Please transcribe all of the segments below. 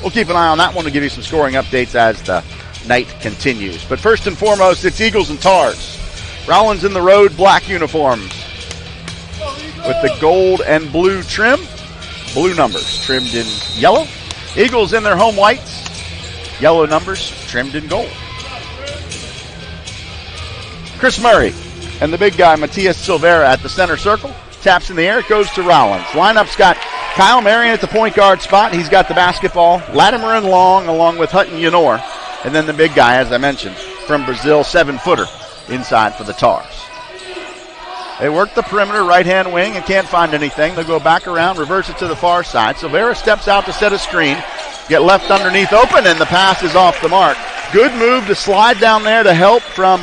We'll keep an eye on that one to give you some scoring updates as the night continues. But first and foremost, it's Eagles and Tars. Rollins in the road black uniforms with the gold and blue trim. Blue numbers trimmed in yellow. Eagles in their home whites. Yellow numbers trimmed in gold. Chris Murray and the big guy, Matias Silvera, at the center circle. Taps in the air. It goes to Rollins. Lineup's got Kyle Marion at the point guard spot. He's got the basketball. Latimer and Long along with Hutton Yanor. And then the big guy, as I mentioned, from Brazil, 7-footer inside for the Tars. They work the perimeter right-hand wing and can't find anything. They'll go back around, reverse it to the far side. Silvera steps out to set a screen. Get left underneath open, and the pass is off the mark. Good move to slide down there to help from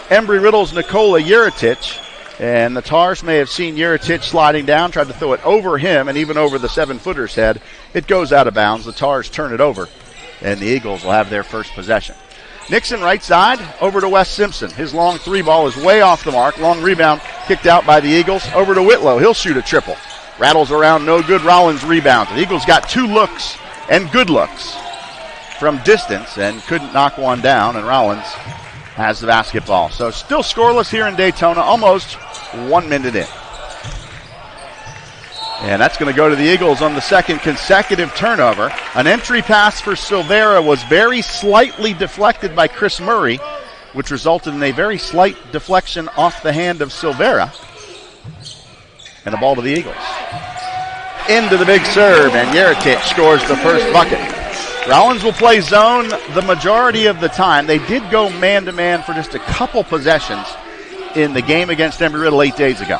Embry-Riddle's Nikola Juritic. And the Tars may have seen Juritic sliding down, tried to throw it over him and even over the 7-footer's head. It goes out of bounds. The Tars turn it over, and the Eagles will have their first possession. Nixon right side, over to Wes Simpson. His long three ball is way off the mark. Long rebound kicked out by the Eagles. Over to Whitlow. He'll shoot a triple. Rattles around, no good. Rollins rebounds. The Eagles got 2 looks and good looks from distance and couldn't knock one down, and Rollins has the basketball. So still scoreless here in Daytona, almost 1 minute in. And that's going to go to the Eagles on the second consecutive turnover. An entry pass for Silvera was very slightly deflected by Chris Murray, which resulted in a very slight deflection off the hand of Silvera. And a ball to the Eagles. Into the big serve, and Juritic scores the first bucket. Rollins will play zone the majority of the time. They did go man-to-man for just a couple possessions in the game against Embry-Riddle 8 days ago.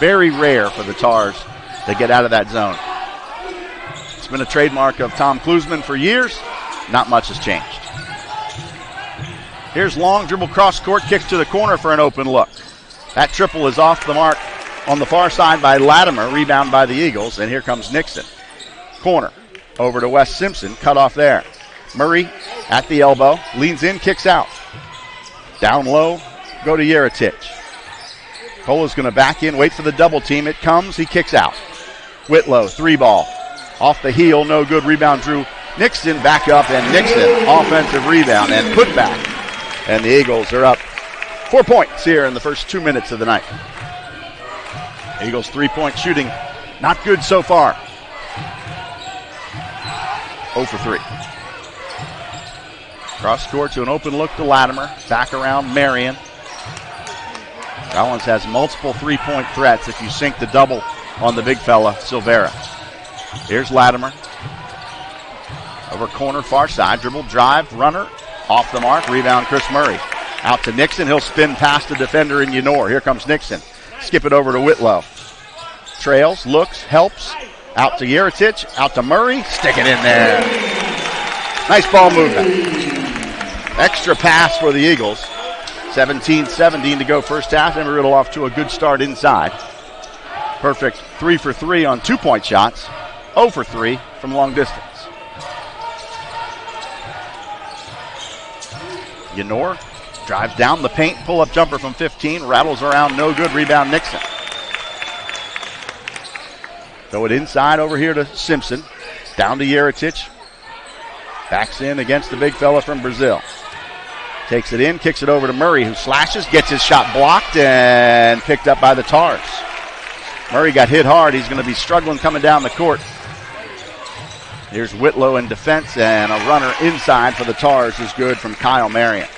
Very rare for the Tars to get out of that zone. It's been a trademark of Tom Klusman for years. Not much has changed. Here's Long, dribble cross court, kicks to the corner for an open look. That triple is off the mark on the far side by Latimer, rebound by the Eagles, and here comes Nixon. Corner, over to Wes Simpson, cut off there. Murray at the elbow, leans in, kicks out. Down low, go to Juritic. Cola's going to back in, wait for the double team. It comes, he kicks out. Whitlow, 3-ball. Off the heel, no good. Rebound, Drew Nixon back up, and Nixon, offensive rebound and put back. And the Eagles are up 4 points here in the first 2 minutes of the night. Eagles 3-point shooting, not good so far. 0 for 3. Cross court to an open look to Latimer. Back around Marion. Rollins has multiple 3-point threats if you sink the double on the big fella, Silvera. Here's Latimer. Over corner, far side. Dribble, drive, runner. Off the mark. Rebound, Chris Murray. Out to Nixon. He'll spin past the defender in Yanor. Here comes Nixon. Skip it over to Whitlow. Trails, looks, helps. Out to Juritic. Out to Murray. Stick it in there. Nice ball movement. Extra pass for the Eagles. 17-17 to go first half. Embry-Riddle off to a good start inside. Perfect 3 for 3 on 2-point shots. 0 for 3 from long distance. Yanor drives down the paint. Pull-up jumper from 15. Rattles around, no good. Rebound Nixon. Throw it inside over here to Simpson. Down to Juritic. Backs in against the big fella from Brazil. Takes it in, kicks it over to Murray, who slashes, gets his shot blocked and picked up by the Tars. Murray got hit hard. He's going to be struggling coming down the court. Here's Whitlow in defense, and a runner inside for the Tars is good from Kyle Marion.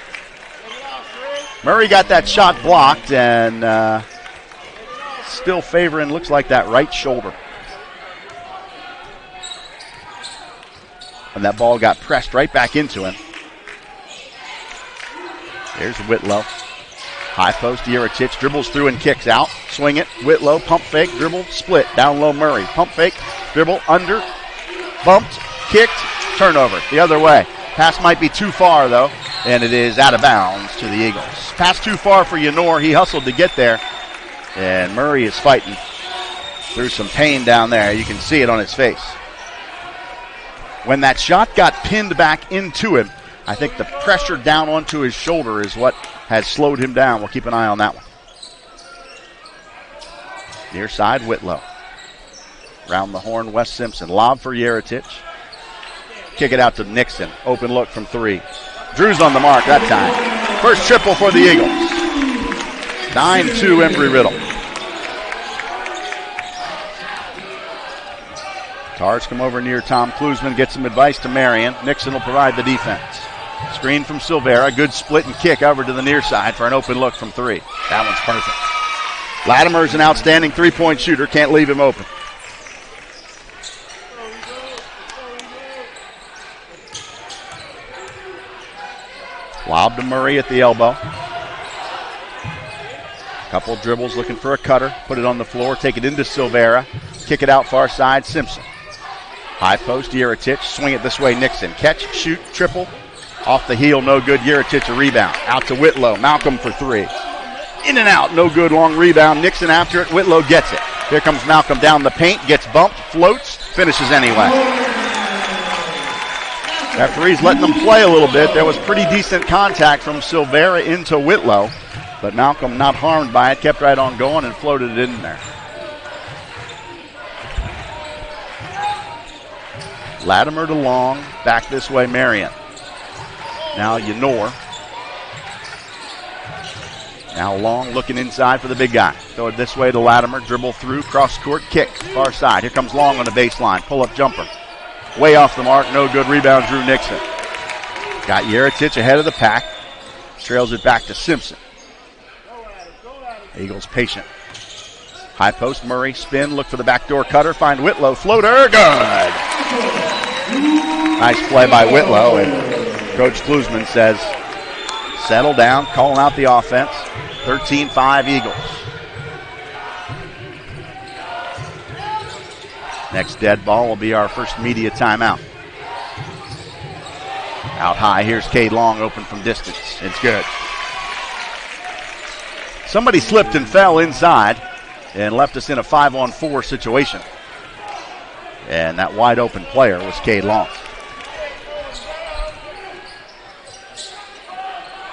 Murray got that shot blocked and still favoring, looks like, that right shoulder. And that ball got pressed right back into him. There's Whitlow. High post, Juritic dribbles through and kicks out. Swing it, Whitlow, pump fake, dribble, split. Down low, Murray. Pump fake, dribble, under, bumped, kicked, turnover. The other way. Pass might be too far, though, and it is out of bounds to the Eagles. Pass too far for Yanor. He hustled to get there, and Murray is fighting through some pain down there. You can see it on his face. When that shot got pinned back into him, I think the pressure down onto his shoulder is what has slowed him down. We'll keep an eye on that one. Near side, Whitlow. Round the horn, Wes Simpson. Lob for Juritic. Kick it out to Nixon. Open look from 3. Drew's on the mark that time. First triple for the Eagles. 9-2 Embry-Riddle. Tars come over near Tom Klusman, get some advice to Marion. Nixon will provide the defense. Screen from Silvera. Good split and kick over to the near side for an open look from 3. That one's perfect. Latimer's an outstanding three-point shooter. Can't leave him open. Lob to Murray at the elbow. Couple dribbles looking for a cutter. Put it on the floor. Take it into Silvera. Kick it out far side. Simpson. High post. Yeritich. Swing it this way. Nixon. Catch. Shoot. Triple. Off the heel. No good. Yeritich a rebound. Out to Whitlow. Malcolm for 3. In and out. No good. Long rebound. Nixon after it. Whitlow gets it. Here comes Malcolm down the paint. Gets bumped. Floats. Finishes anyway. Referee's letting them play a little bit. There was pretty decent contact from Silvera into Whitlow, but Malcolm not harmed by it, kept right on going and floated it in there. Latimer to Long, back this way Marion. Now Yenor. Now Long looking inside for the big guy. Throw it this way to Latimer, dribble through, cross court, kick, far side. Here comes Long on the baseline, pull-up jumper. Way off the mark, no good. Rebound, Drew Nixon. Got Yeritich ahead of the pack. Trails it back to Simpson. Eagles patient. High post, Murray, spin, look for the backdoor cutter, find Whitlow, floater, good! Nice play by Whitlow, and Coach Klusman says, settle down, calling out the offense. 13-5 Eagles. Next dead ball will be our first media timeout. Out high, here's Cade Long, open from distance. It's good. Somebody slipped and fell inside and left us in a 5-on-4 situation. And that wide open player was Cade Long.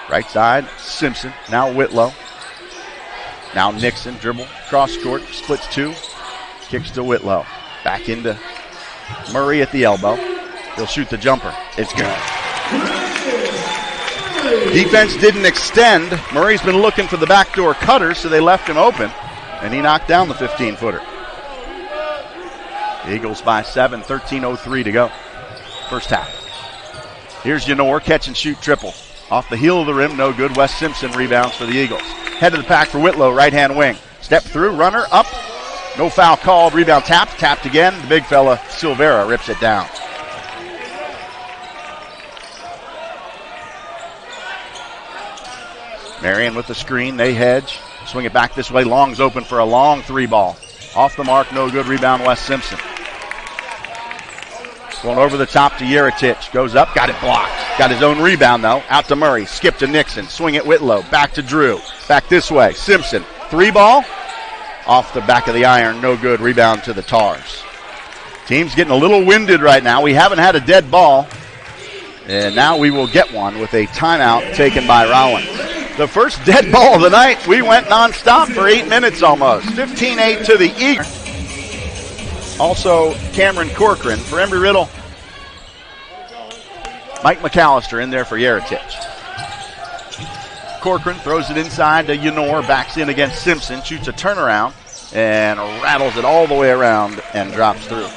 Right side, Simpson. Now Whitlow. Now Nixon, dribble, cross court, splits 2. Kicks to Whitlow. Back into Murray at the elbow. He'll shoot the jumper. It's good. Defense didn't extend. Murray's been looking for the backdoor cutter, so they left him open, and he knocked down the 15-footer. Eagles by 7, 13:03 to go. First half. Here's Yenor, catch and shoot triple. Off the heel of the rim, no good. Wes Simpson rebounds for the Eagles. Head of the pack for Whitlow, right-hand wing. Step through, runner, up. No foul called. Rebound tapped again. The big fella, Silvera, rips it down. Marion with the screen. They hedge. Swing it back this way. Long's open for a long 3-ball. Off the mark, no good. Rebound, Wes Simpson. Going over the top to Yeritich. Goes up, got it blocked. Got his own rebound, though. Out to Murray. Skip to Nixon. Swing it Whitlow. Back to Drew. Back this way. Simpson. 3-ball. Off the back of the iron. No good. Rebound to the Tars. Team's getting a little winded right now. We haven't had a dead ball. And now we will get one with a timeout taken by Rollins. The first dead ball of the night. We went nonstop for 8 minutes almost. 15-8 to the Eagles. Also, Cameron Corcoran for Embry-Riddle. Mike McAllister in there for Yeritich. Corcoran throws it inside to Yenor, backs in against Simpson, shoots a turnaround, and rattles it all the way around and drops through.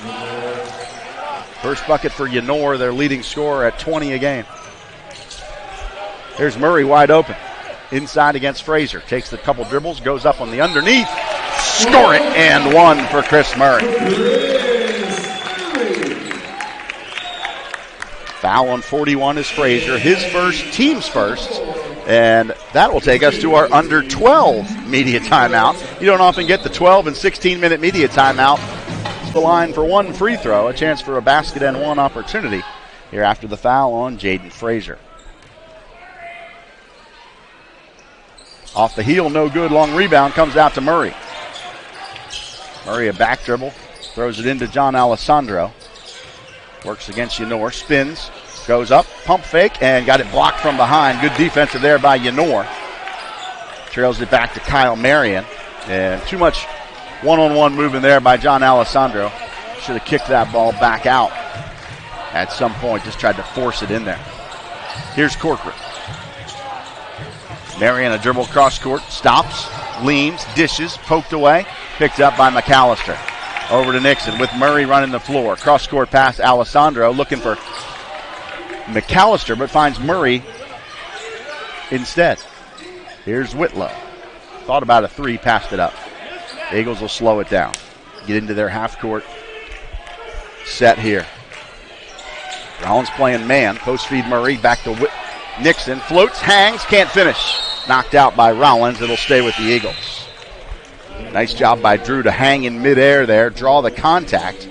First bucket for Yenor, their leading scorer at 20 a game. Here's Murray wide open. Inside against Frazier. Takes the couple dribbles, goes up on the underneath. Score it, and one for Chris Murray. Foul on 41 is Frazier. His first, team's first. And that will take us to our under 12 media timeout. You don't often get the 12 and 16-minute media timeout. It's the line for one free throw, a chance for a basket and one opportunity here after the foul on Jaden Frazier. Off the heel, no good. Long rebound comes out to Murray. Murray a back dribble, throws it into John Alessandro. Works against Yenor, spins, goes up, pump fake, and got it blocked from behind. Good defensive there by Yenor. Trails it back to Kyle Marion. And too much one-on-one movement there by John Alessandro. Should have kicked that ball back out. at some point just tried to force it in there. Here's Corcoran. Marion a dribble cross court, stops, leans, dishes, poked away, picked up by McAllister. Over to Nixon with Murray running the floor. Cross court pass, Alessandro looking for McAllister, but finds Murray instead. Here's Whitlow. Thought about a three, passed it up. The Eagles will slow it down. Get into their half court set here. Rollins playing man. Post feed Murray. Back to Nixon. Floats, hangs, can't finish. Knocked out by Rollins. It'll stay with the Eagles. Nice job by Drew to hang in midair there. Draw the contact.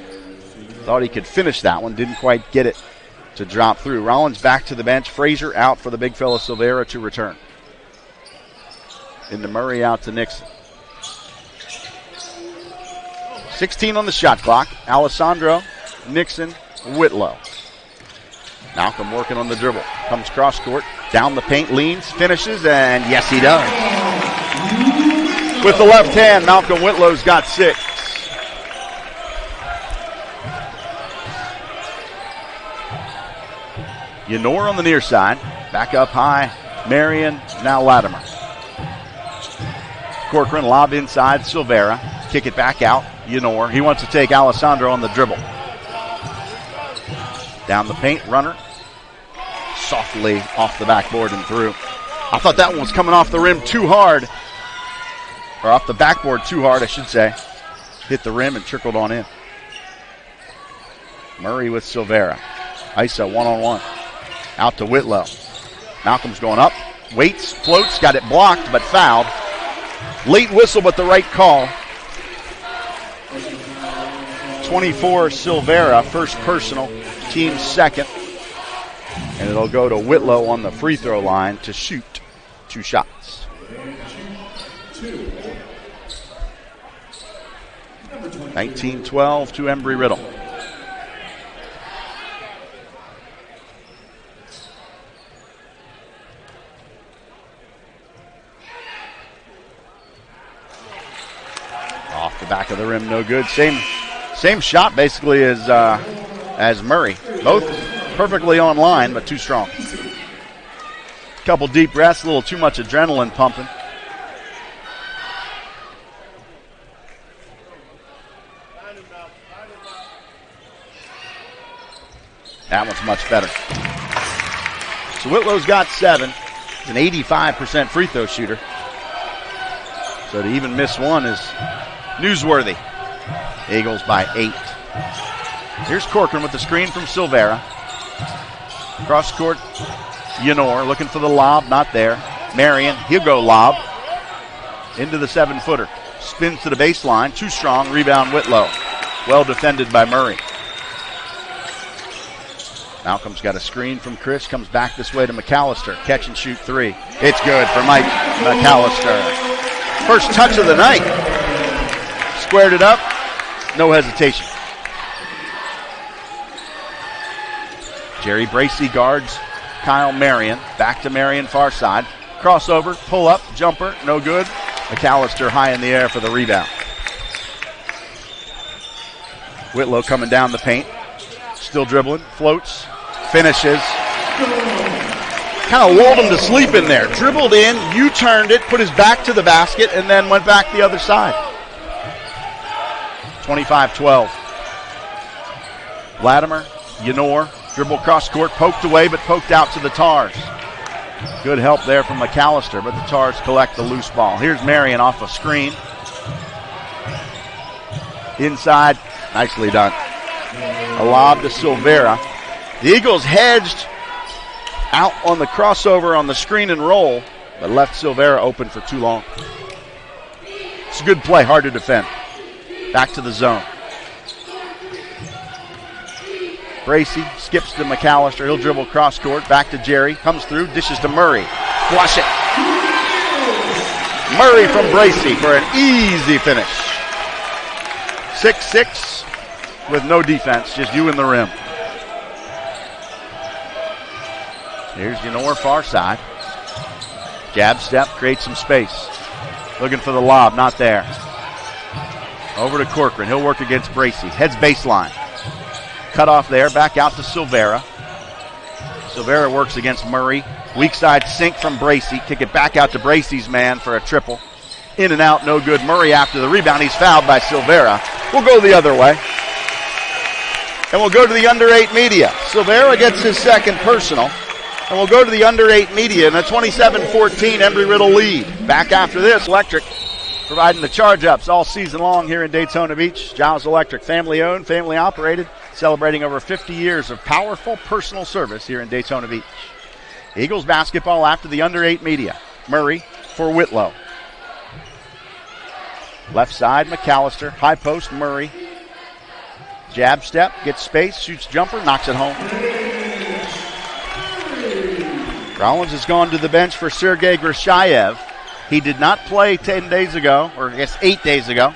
Thought he could finish that one. Didn't quite get it to drop through. Rollins back to the bench. Frazier out for the big fella Silvera to return. Into Murray, out to Nixon. 16 on the shot clock. Alessandro, Nixon, Whitlow. Malcolm working on the dribble. Comes cross court, down the paint, leans, finishes, and yes, he does. With the left hand, Malcolm Whitlow's got 6. Yenor on the near side. Back up high. Marion, now Latimer. Corcoran lob inside, Silvera. Kick it back out, Yenor. He wants to take Alessandro on the dribble. Down the paint, runner. Softly off the backboard and through. I thought that one was coming off the rim too hard. Or off the backboard too hard, I should say. Hit the rim and trickled on in. Murray with Silvera. Isa one-on-one. Out to Whitlow. Malcolm's going up. Waits, floats, got it blocked, but fouled. Late whistle, but the right call. 24 Silvera, first personal, team second. And it'll go to Whitlow on the free throw line to shoot 2 shots. 19-12 to Embry-Riddle. Off the back of the rim, no good. Same shot basically as Murray. Both perfectly on line, but too strong. Couple deep breaths, a little too much adrenaline pumping. That one's much better. So Whitlow's got 7. He's an 85% free throw shooter. So to even miss one is newsworthy. Eagles by 8. Here's Corcoran with the screen from Silvera. Cross court, Yenor looking for the lob, not there. Marion, he'll go lob. Into the 7-footer. Spins to the baseline, too strong, rebound Whitlow. Well defended by Murray. Malcolm's got a screen from Chris, comes back this way to McAllister. Catch and shoot 3. It's good for Mike McAllister. First touch of the night. Squared it up, no hesitation. Jerry Bracey guards Kyle Marion. Back to Marion, far side. Crossover, pull up, jumper, no good. McAllister high in the air for the rebound. Whitlow coming down the paint. Still dribbling, floats, finishes. Kind of lulled him to sleep in there. Dribbled in, U-turned it, put his back to the basket, and then went back the other side. 25-12. Latimer, Yenor, dribble cross court, poked away, but poked out to the Tars. Good help there from McAllister, but the Tars collect the loose ball. Here's Marion off a screen. Inside, nicely done. A lob to Silvera. The Eagles hedged out on the crossover on the screen and roll, but left Silvera open for too long. It's a good play, hard to defend. Back to the zone. Bracey skips to McAllister. He'll dribble cross court. Back to Jerry. Comes through. Dishes to Murray. Flush it. Murray from Bracey for an easy finish. 6-6 with no defense. Just you in the rim. Here's Yenor far side. Jab step. Creates some space. Looking for the lob. Not there. Over to Corcoran. He'll work against Bracey. Heads baseline. Cut off there, back out to Silvera. Silvera works against Murray. Weak side sink from Bracy. Kick it back out to Bracy's man for a triple. In and out, no good. Murray after the rebound. He's fouled by Silvera. We'll go the other way. And we'll go to the under 8 media. Silvera gets his second personal. And we'll go to the under 8 media in a 27-14 Embry-Riddle lead. Back after this, Electric providing the charge-ups all season long here in Daytona Beach. Giles Electric, family owned, family operated, celebrating over 50 years of powerful personal service here in Daytona Beach. Eagles basketball after the under 8 media. Murray for Whitlow. Left side, McAllister. High post, Murray. Jab step, gets space, shoots jumper, knocks it home. Rollins has gone to the bench for Sergei Grishayev. He did not play 10 days ago, or I guess 8 days ago,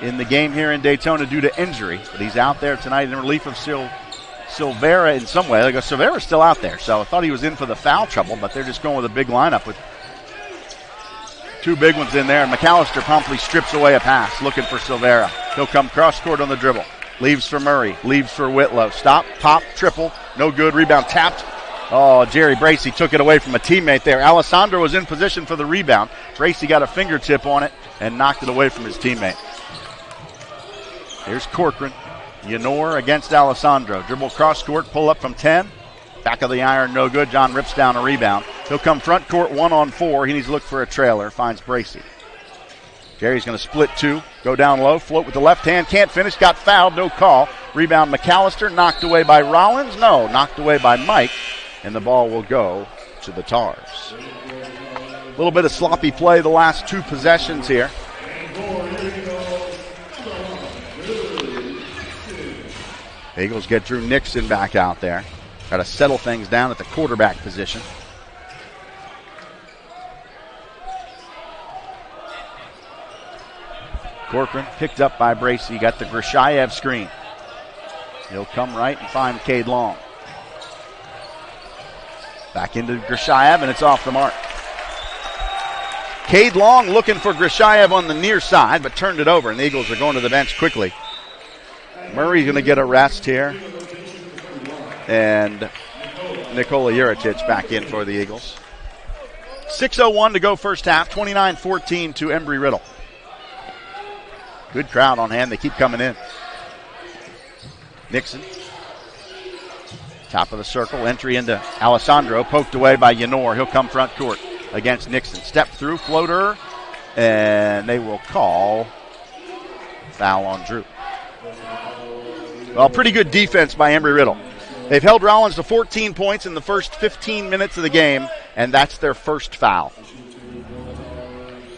in the game here in Daytona due to injury. But he's out there tonight in relief of Silvera in some way. Silvera's still out there, so I thought he was in for the foul trouble, but they're just going with a big lineup with two big ones in there. And McAllister promptly strips away a pass, looking for Silvera. He'll come cross court on the dribble. Leaves for Murray, leaves for Whitlow. Stop, pop, triple, no good. Rebound tapped. Oh, Jerry Bracy took it away from a teammate there. Alessandro was in position for the rebound. Bracy got a fingertip on it and knocked it away from his teammate. Here's Corcoran. Yenor against Alessandro. Dribble cross court, pull up from 10. Back of the iron, no good. John rips down a rebound. He'll come front court 1-on-4. He needs to look for a trailer. Finds Bracy. Jerry's going to split two. Go down low. Float with the left hand. Can't finish. Got fouled. No call. Rebound McAllister. Knocked away by Rollins. No. Knocked away by Mike. And the ball will go to the Tars. A little bit of sloppy play the last two possessions here. Eagles get Drew Nixon back out there. Got to settle things down at the quarterback position. Corcoran picked up by Bracy. Got the Grishayev screen. He'll come right and find Cade Long. Back into Grishayev, and it's off the mark. Cade Long looking for Grishayev on the near side, but turned it over, and the Eagles are going to the bench quickly. Murray's going to get a rest here. And Nikola Juricic back in for the Eagles. 6:01 to go first half, 29-14 to Embry-Riddle. Good crowd on hand. They keep coming in. Nixon. Top of the circle. Entry into Alessandro. Poked away by Yenor. He'll come front court against Nixon. Step through, floater. And they will call foul on Drew. Well, pretty good defense by Embry-Riddle. They've held Rollins to 14 points in the first 15 minutes of the game, and that's their first foul.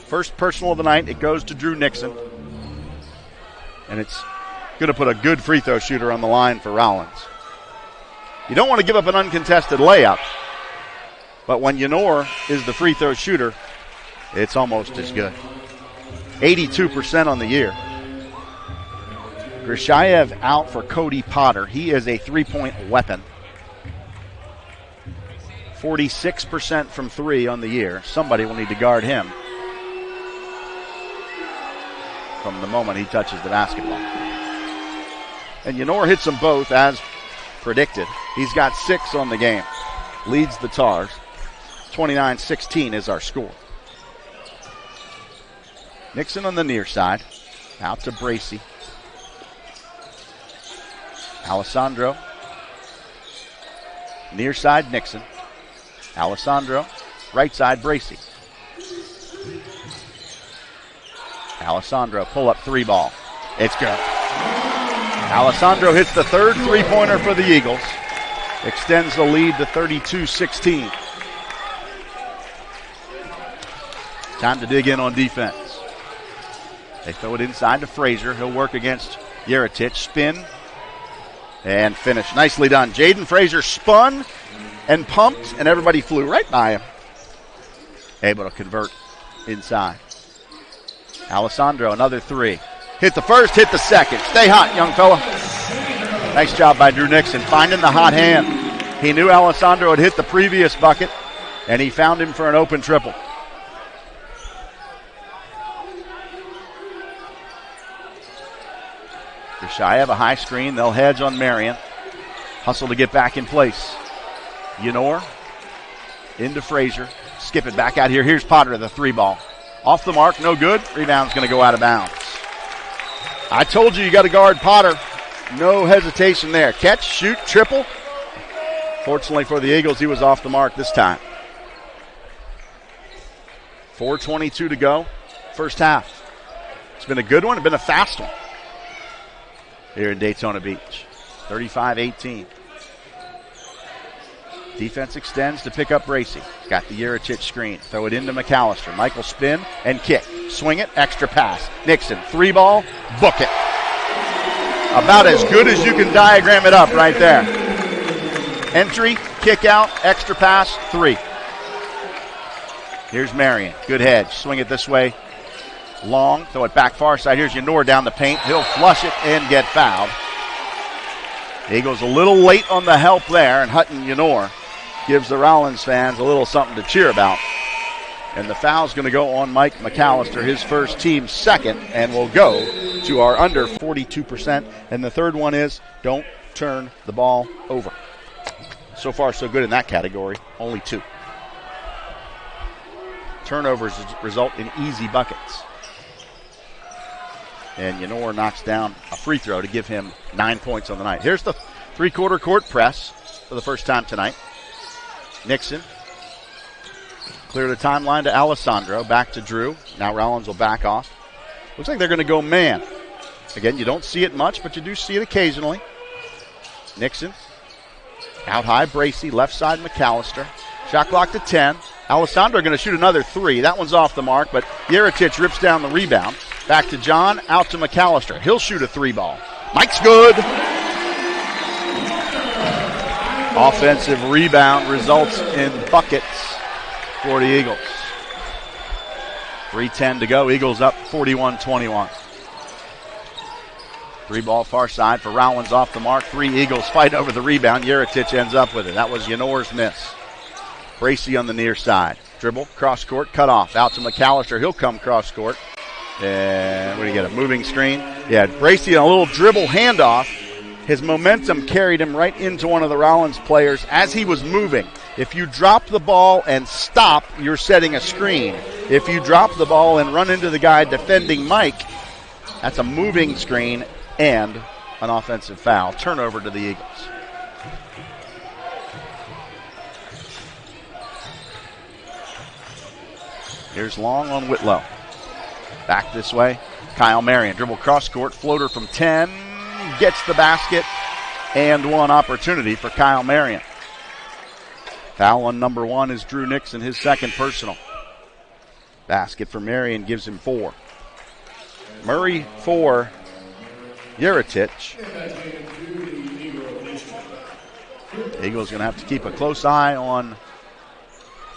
First personal of the night. It goes to Drew Nixon. And it's going to put a good free throw shooter on the line for Rollins. You don't want to give up an uncontested layup, but when Yenor is the free throw shooter, it's almost as good. 82% on the year. Grishayev out for Cody Potter. He is a three-point weapon. 46% from three on the year. Somebody will need to guard him from the moment he touches the basketball. And Yenor hits them both as predicted. He's got 6 on the game. Leads the Tars. 29-16 is our score. Nixon on the near side. Out to Bracy. Alessandro. Near side, Nixon. Alessandro. Right side, Bracy. Alessandro, pull up three ball. It's good. Alessandro hits the third three-pointer for the Eagles. Extends the lead to 32-16. Time to dig in on defense. They throw it inside to Frazier. He'll work against Juricic. Spin and finish. Nicely done. Jaden Frazier spun and pumped, and everybody flew right by him. Able to convert inside. Alessandro, another three. Hit the first, hit the second. Stay hot, young fella. Nice job by Drew Nixon, finding the hot hand. He knew Alessandro had hit the previous bucket, and he found him for an open triple. Deshaev, a high screen. They'll hedge on Marion. Hustle to get back in place. Yenor into Frazier. Skip it back out here. Here's Potter, the 3-ball. Off the mark, no good. Rebound's going to go out of bounds. I told you got to guard Potter. No hesitation there. Catch, shoot, triple. Fortunately for the Eagles, he was off the mark this time. 4:22 to go. First half. It's been a good one. It's been a fast one here in Daytona Beach. 35-18. Defense extends to pick up Bracey. Got the Yuricich screen. Throw it into McAllister. Michael spin and kick. Swing it, extra pass. Nixon, 3-ball, book it. About as good as you can diagram it up right there. Entry, kick out, extra pass, 3. Here's Marion. Good hedge. Swing it this way. Long. Throw it back far side. Here's Yenor down the paint. He'll flush it and get fouled. Eagles a little late on the help there, and Hutton Yenor gives the Rollins fans a little something to cheer about. And the foul's going to go on Mike McAllister, his first, team second, and will go to our under 42%. And the third one is don't turn the ball over. So far, so good in that category. Only 2. Turnovers result in easy buckets. And Yenor knocks down a free throw to give him 9 points on the night. Here's the 3-quarter court press for the first time tonight. Nixon. Clear the timeline to Alessandro. Back to Drew. Now Rollins will back off. Looks like they're going to go man. Again, you don't see it much, but you do see it occasionally. Nixon. Out high, Bracey. Left side, McAllister. Shot clock to 10. Alessandro going to shoot another 3. That one's off the mark, but Yuricich rips down the rebound. Back to John, out to McAllister. He'll shoot a 3-ball. Mike's good. Offensive rebound results in buckets for the Eagles. 3:10 to go. Eagles up 41-21. 3-ball far side for Rollins off the mark. 3 Eagles fight over the rebound. Yuricich ends up with it. That was Yenor's miss. Bracey on the near side. Dribble, cross court, cut off. Out to McAllister. He'll come cross court. And what do you get? A moving screen? Yeah, Bracey on a little dribble handoff. His momentum carried him right into one of the Rollins players as he was moving. If you drop the ball and stop, you're setting a screen. If you drop the ball and run into the guy defending Mike, that's a moving screen and an offensive foul. Turnover to the Eagles. Here's Long on Whitlow. Back this way. Kyle Marion. Dribble cross court. Floater from 10. Gets the basket. And one opportunity for Kyle Marion. Foul on number 1 is Drew Nixon, his second personal. Basket for Marion gives him 4. Murray for Yuricich. Eagles going to have to keep a close eye on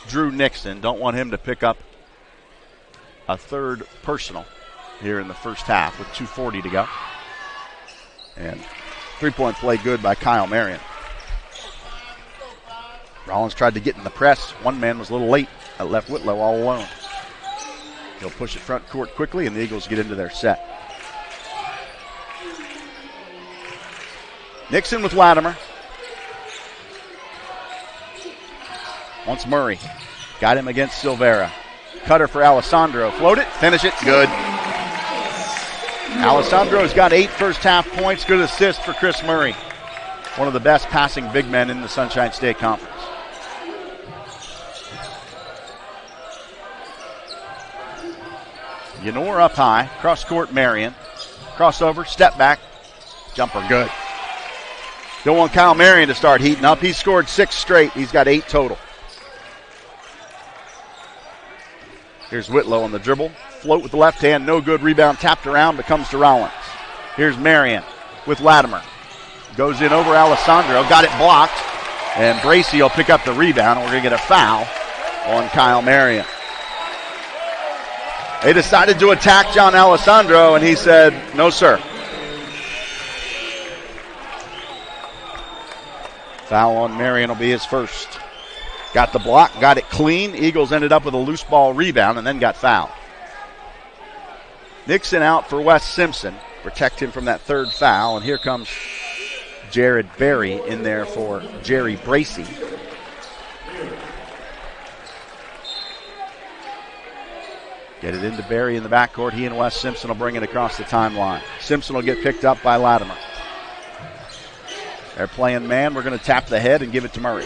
Drew Nixon. Don't want him to pick up a third personal here in the first half with 2:40 to go. And 3-point play good by Kyle Marion. Rollins tried to get in the press. One man was a little late. That left Whitlow all alone. He'll push it front court quickly, and the Eagles get into their set. Nixon with Latimer. Wants Murray. Got him against Silvera. Cutter for Alessandro. Float it. Finish it. Good. Alessandro's got 8 first half points. Good assist for Chris Murray. One of the best passing big men in the Sunshine State Conference. Yenor up high. Cross court Marion. Crossover. Step back. Jumper good. Don't want Kyle Marion to start heating up. He's scored 6 straight. He's got 8 total. Here's Whitlow on the dribble. Float with the left hand. No good. Rebound tapped around but comes to Rollins. Here's Marion with Latimer. Goes in over Alessandro. Got it blocked. And Bracey will pick up the rebound. And we're going to get a foul on Kyle Marion. They decided to attack John Alessandro, and he said, no, sir. Foul on Marion will be his first. Got the block, got it clean. Eagles ended up with a loose ball rebound and then got fouled. Nixon out for Wes Simpson. protect him from that third foul. And here comes Jared Berry in there for Jerry Bracey. Get it into Berry in the backcourt. He and Wes Simpson will bring it across the timeline. Simpson will get picked up by Latimer. They're playing man. We're going to tap the head and give it to Murray.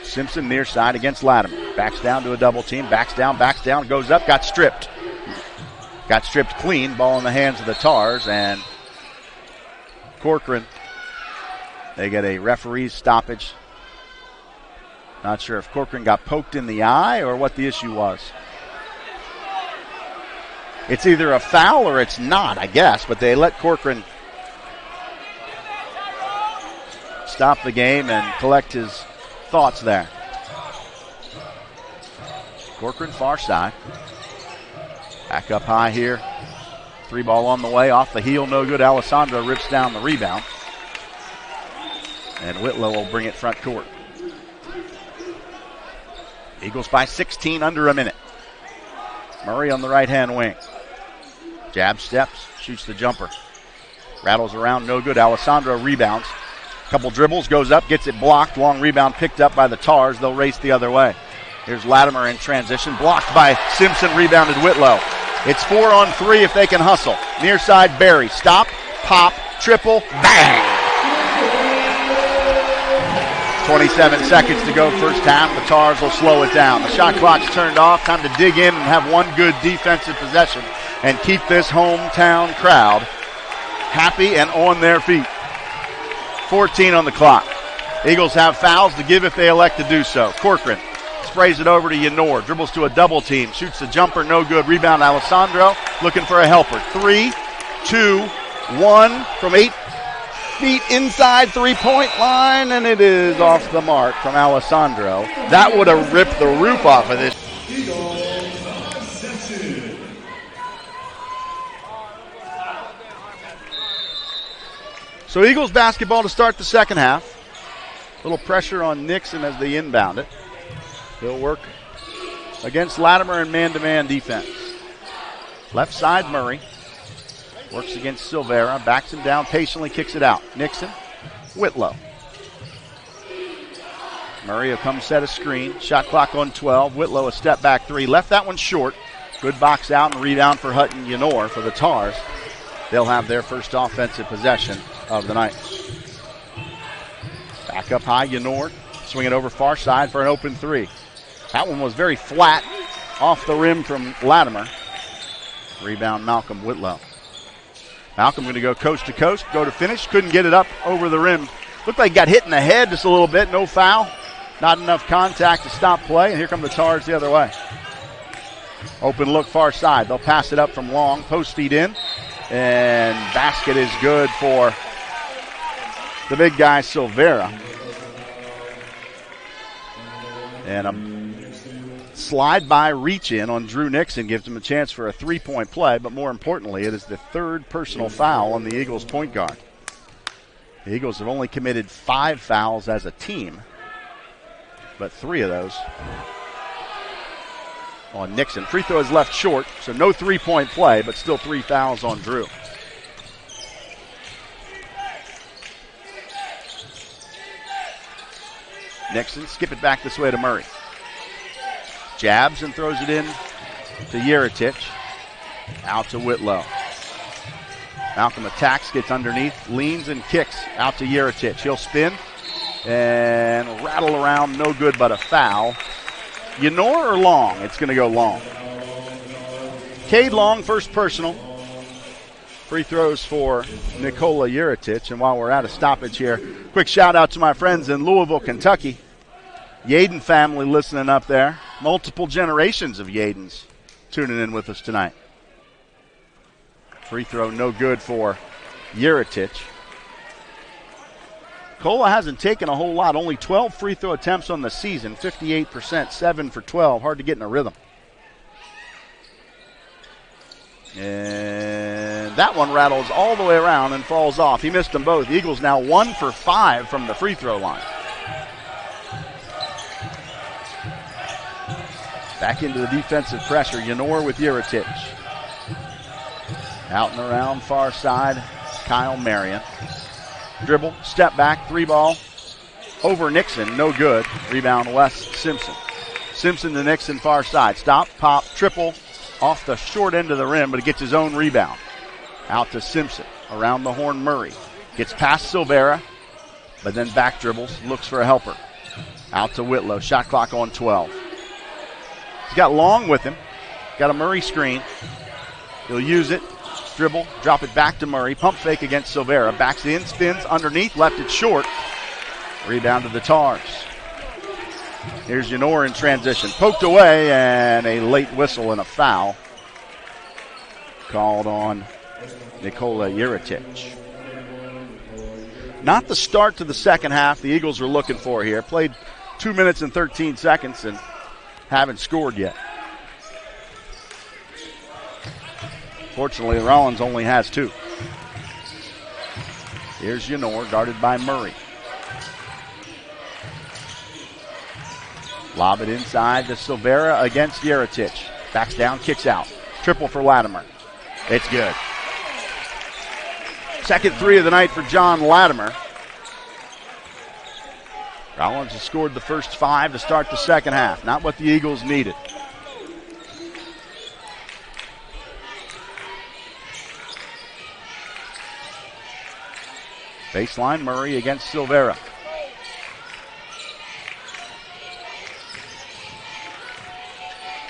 Simpson near side against Latimer. Backs down to a double team. Backs down, goes up, got stripped. Got stripped clean. Ball in the hands of the Tars, and Corcoran, they get a referee's stoppage. Not sure if Corcoran got poked in the eye or what the issue was. It's either a foul or it's not, I guess, but they let Corcoran stop the game and collect his thoughts there. Corcoran far side. Back up high here. 3-ball on the way, off the heel, no good. Alessandro rips down the rebound. And Whitlow will bring it front court. Eagles by 16, under a minute. Murray on the right-hand wing. Jab steps, shoots the jumper. Rattles around, no good. Alessandro rebounds. Couple dribbles, goes up, gets it blocked. Long rebound picked up by the Tars. They'll race the other way. Here's Latimer in transition. Blocked by Simpson, rebounded Whitlow. It's 4-on-3 if they can hustle. Near side, Berry. Stop, pop, triple, bang! 27 seconds to go first half. The Tars will slow it down. The shot clock's turned off. Time to dig in and have one good defensive possession and keep this hometown crowd happy and on their feet. 14 on the clock. Eagles have fouls to give if they elect to do so. Corcoran sprays it over to Yenor. Dribbles to a double team. Shoots the jumper. No good. Rebound Alessandro. Looking for a helper. 3, 2, 1 from 8 feet inside 3-point line, and it is off the mark from Alessandro. That would have ripped the roof off of this. So Eagles basketball to start the second half. A little pressure on Nixon as they inbound it. He'll work against Latimer in man-to-man defense. Left side, Murray. Works against Silvera, backs him down, patiently kicks it out. Nixon, Whitlow. Murray will come set a screen. Shot clock on 12. Whitlow a step back 3. Left that one short. Good box out and rebound for Hutton Yenor for the Tars. They'll have their first offensive possession of the night. Back up high, Yenor. Swing it over far side for an open 3. That one was very flat off the rim from Latimer. Rebound Malcolm Whitlow. Malcolm going to go coast to coast, go to finish. Couldn't get it up over the rim. Looked like he got hit in the head just a little bit. No foul. Not enough contact to stop play. And here come the Tars the other way. Open look far side. They'll pass it up from long. Post feed in. And basket is good for the big guy, Silvera. And a slide by reach in on Drew Nixon gives him a chance for a 3-point play, but more importantly, it is the third personal foul on the Eagles point guard. The Eagles have only committed 5 fouls as a team, but 3 of those on Nixon. Free throw is left short, so no 3-point play, but still 3 fouls on Drew. Nixon, skip it back this way to Murray. Jabs and throws it in to Yeritich. Out to Whitlow. Malcolm attacks, gets underneath, leans and kicks out to Yeritich. He'll spin and rattle around, no good but a foul. Yenor or Long? It's going to go Long. Cade Long, first personal. Free throws for Nikola Yeritich. And while we're at a stoppage here, quick shout out to my friends in Louisville, Kentucky. Yaden family listening up there. Multiple generations of Yadens tuning in with us tonight. Free throw no good for Yeritich. Cola hasn't taken a whole lot. Only 12 free throw attempts on the season. 58%, 7 for 12. Hard to get in a rhythm. And that one rattles all the way around and falls off. He missed them both. The Eagles now 1 for 5 from the free throw line. Back into the defensive pressure. Yenor with Yeritich. Out and around far side, Kyle Marion. Dribble, step back, 3-ball. Over Nixon, no good. Rebound Wes Simpson. Simpson to Nixon far side. Stop, pop, triple. Off the short end of the rim, but he gets his own rebound. Out to Simpson. Around the horn, Murray. Gets past Silvera, but then back dribbles. Looks for a helper. Out to Whitlow. Shot clock on 12. He's got Long with him. Got a Murray screen. He'll use it. Dribble. Drop it back to Murray. Pump fake against Silvera. Backs in. Spins underneath. Left it short. Rebound to the Tars. Here's Yanor in transition. Poked away and a late whistle and a foul called on Nikola Juritic. Not the start to the second half the Eagles are looking for here. Played 2 minutes and 13 seconds and haven't scored yet. Fortunately, Rollins only has 2. Here's Yanor, guarded by Murray. Lob it inside to Silvera against Juritic. Backs down, kicks out. Triple for Latimer. It's good. Second 3 of the night for John Latimer. Rollins has scored the first 5 to start the second half. Not what the Eagles needed. Baseline, Murray against Silvera.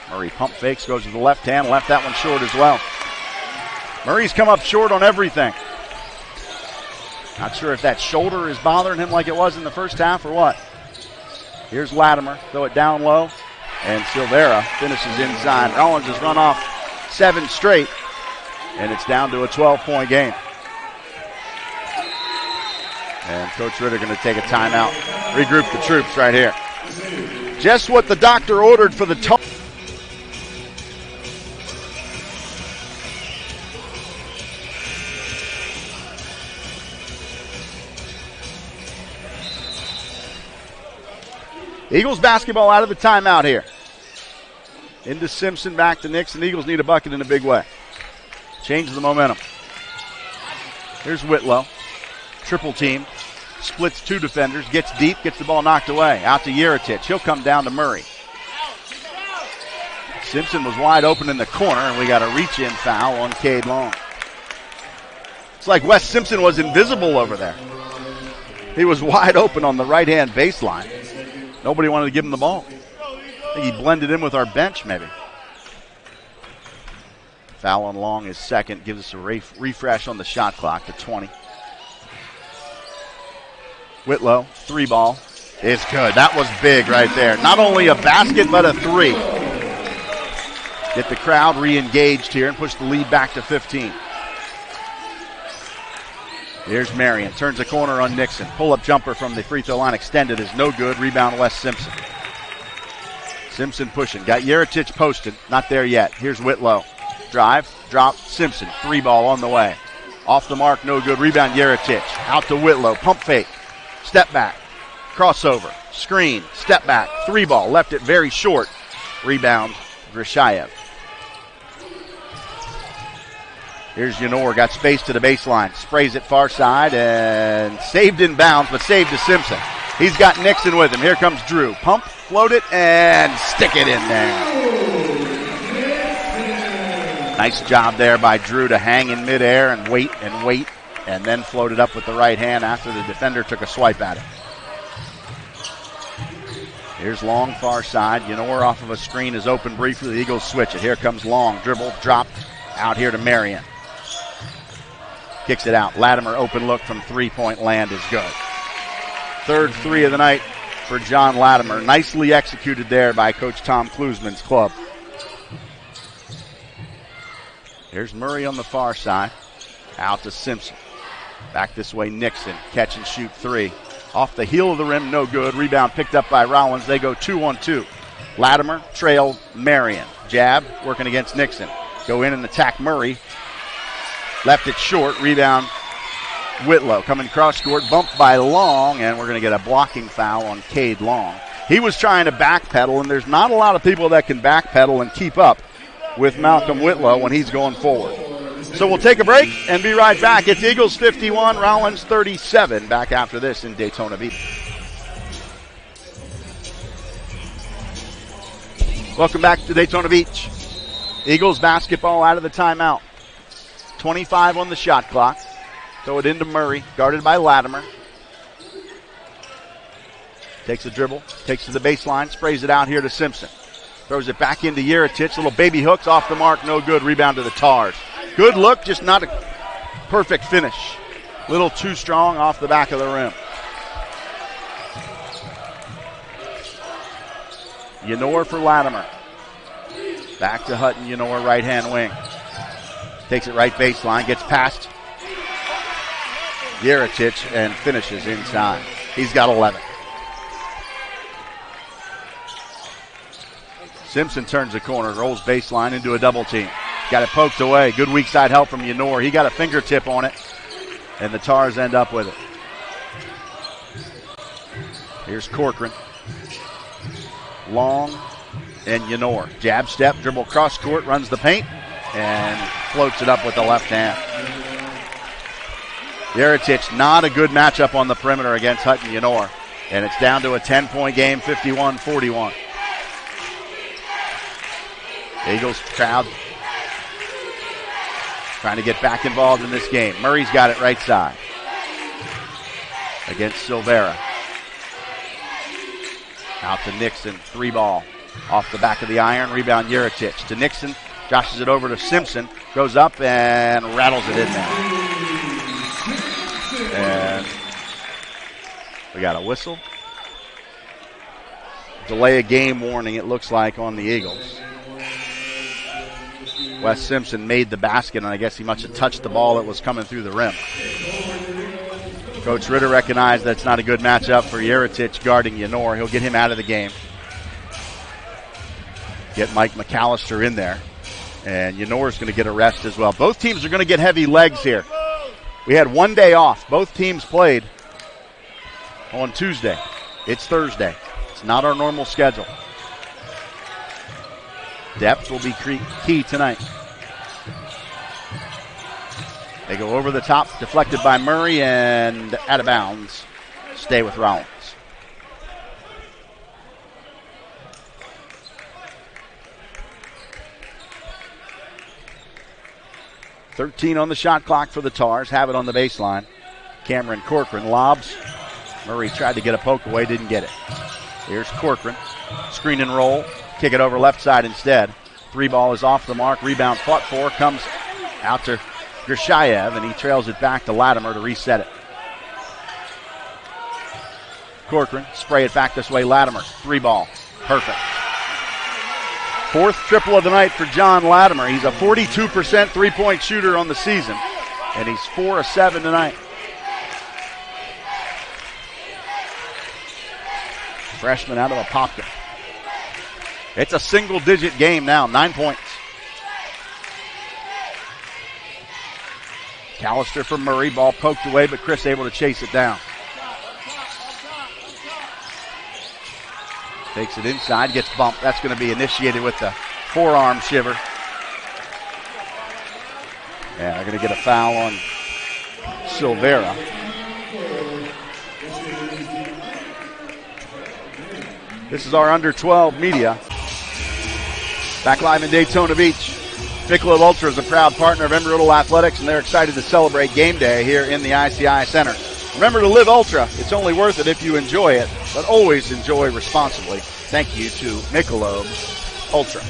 Murray pump fakes, goes to the left hand, left that one short as well. Murray's come up short on everything. Not sure if that shoulder is bothering him like it was in the first half or what. Here's Latimer, throw it down low, and Silvera finishes inside. Rollins has run off 7 straight, and it's down to a 12-point game. And Coach Ritter going to take a timeout, regroup the troops right here. Just what the doctor ordered for the Tars. Eagles basketball out of the timeout here. Into Simpson, back to Nixon. Eagles need a bucket in a big way. Change the momentum. Here's Whitlow. Triple team. Splits 2 defenders. Gets deep. Gets the ball knocked away. Out to Juritic. He'll come down to Murray. Simpson was wide open in the corner, and we got a reach-in foul on Cade Long. It's like Wes Simpson was invisible over there. He was wide open on the right-hand baseline. Nobody wanted to give him the ball. I think he blended in with our bench, maybe. Foul on Long is second. Gives us a refresh on the shot clock to 20. Whitlow, 3-ball. Is good. That was big right there. Not only a basket, but a 3. Get the crowd re-engaged here and push the lead back to 15. Here's Marion. Turns the corner on Nixon. Pull-up jumper from the free throw line extended is no good. Rebound Wes Simpson. Simpson pushing. Got Juritic posted. Not there yet. Here's Whitlow. Drive. Drop. Simpson. 3-ball on the way. Off the mark. No good. Rebound Juritic. Out to Whitlow. Pump fake. Step back. Crossover. Screen. Step back. 3-ball. Left it very short. Rebound Grishayev. Here's Yanor, got space to the baseline. Sprays it far side and saved in bounds, but saved to Simpson. He's got Nixon with him. Here comes Drew. Pump, float it, and stick it in there. Nice job there by Drew to hang in midair and wait, and then float it up with the right hand after the defender took a swipe at it. Here's Long, far side. Yanor off of a screen is open briefly. The Eagles switch it. Here comes Long. Dribble, drop, out here to Marion. Kicks it out. Latimer, open look from 3-point land is good. Third 3 of the night for John Latimer. Nicely executed there by Coach Tom Klusman's club. Here's Murray on the far side. Out to Simpson. Back this way, Nixon. Catch and shoot 3. Off the heel of the rim, no good. Rebound picked up by Rollins. They go 2-on-2. Latimer, trail Marion. Jab, working against Nixon. Go in and attack Murray. Left it short. Rebound Whitlow. Coming cross court. Bumped by Long, and we're going to get a blocking foul on Cade Long. He was trying to backpedal, and there's not a lot of people that can backpedal and keep up with Malcolm Whitlow when he's going forward. So we'll take a break and be right back. It's Eagles 51, Rollins 37. Back after this in Daytona Beach. Welcome back to Daytona Beach. Eagles basketball out of the timeout. 25 on the shot clock. Throw it into Murray, guarded by Latimer. Takes a dribble, takes to the baseline, sprays it out here to Simpson. Throws it back into Yeritich. Little baby hooks off the mark, no good. Rebound to the Tars. Good look, just not a perfect finish. Little too strong off the back of the rim. Yenor for Latimer. Back to Hutton, Yenor, right-hand wing. Takes it right baseline, gets past Yeritich and finishes inside. He's got 11. Simpson turns the corner, rolls baseline into a double team. Got it poked away. Good weak side help from Yenor. He got a fingertip on it, and the Tars end up with it. Here's Corcoran. Long and Yenor. Jab step, dribble cross court, runs the paint, and floats it up with the left hand. Yeritich, not a good matchup on the perimeter against Hutton Yenor. And it's down to a 10-point game, 51-41. Eagles crowd trying to get back involved in this game. Murray's got it right side against Silvera. Out to Nixon, 3-ball. Off the back of the iron, rebound Yeritich to Nixon. Joshes it over to Simpson. Goes up and rattles it in there. And we got a whistle. Delay of game warning, it looks like, on the Eagles. Wes Simpson made the basket, and I guess he must have touched the ball that was coming through the rim. Coach Ritter recognized that's not a good matchup for Yeritich guarding Yenor. He'll get him out of the game. Get Mike McAllister in there. And Yenor's going to get a rest as well. Both teams are going to get heavy legs here. We had one day off. Both teams played on Tuesday. It's Thursday. It's not our normal schedule. Depth will be key tonight. They go over the top, deflected by Murray, and out of bounds. Stay with Rollins. .13 on the shot clock for the Tars. Have it on the baseline. Cameron Corcoran lobs. Murray tried to get a poke away, didn't get it. Here's Corcoran. Screen and roll. Kick it over left side instead. 3-ball is off the mark. Rebound fought for. Comes out to Gershayev, and he trails it back to Latimer to reset it. Corcoran, spray it back this way. Latimer, 3-ball. Perfect. Fourth triple of the night for John Latimer. He's a 42% three-point shooter on the season, and he's 4 of 7 tonight. Freshman out of Apopka. It's a single-digit game now, 9 points. Callister for Murray, ball poked away, but Chris able to chase it down. Takes it inside, gets bumped. That's going to be initiated with the forearm shiver. And they're going to get a foul on Silvera. This is our under 12 media. Back live in Daytona Beach. Michelob Ultra is a proud partner of Embry-Riddle Athletics, and they're excited to celebrate game day here in the ICI Center. Remember to live Ultra. It's only worth it if you enjoy it, but always enjoy responsibly. Thank you to Michelob Ultra.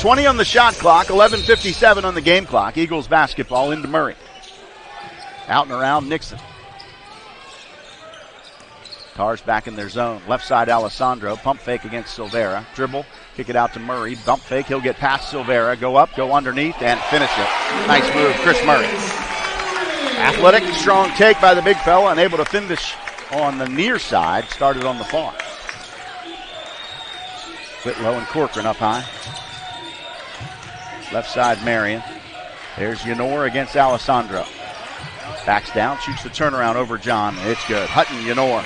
20 on the shot clock, 11:57 on the game clock. Eagles basketball into Murray. Out and around Nixon. Tars back in their zone. Left side Alessandro. Pump fake against Silvera. Dribble. Kick it out to Murray. Bump fake. He'll get past Silvera. Go up. Go underneath. And finish it. Nice move. Chris Murray. Athletic. Strong take by the big fella. And able to finish on the near side. Started on the far. Whitlow and Corcoran up high. Left side Marion. There's Yenor against Alessandro. Backs down. Shoots the turnaround over John. It's good. Hutton Yenor.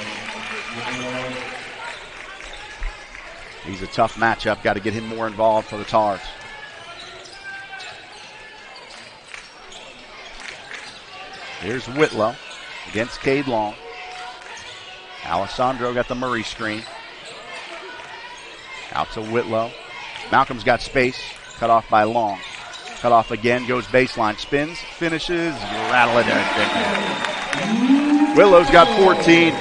He's a tough matchup. Got to get him more involved for the Tars. Here's Whitlow against Cade Long. Alessandro got the Murray screen. Out to Whitlow. Malcolm's got space. Cut off by Long. Cut off again. Goes baseline. Spins. Finishes. Rattle it in. Whitlow's got 14.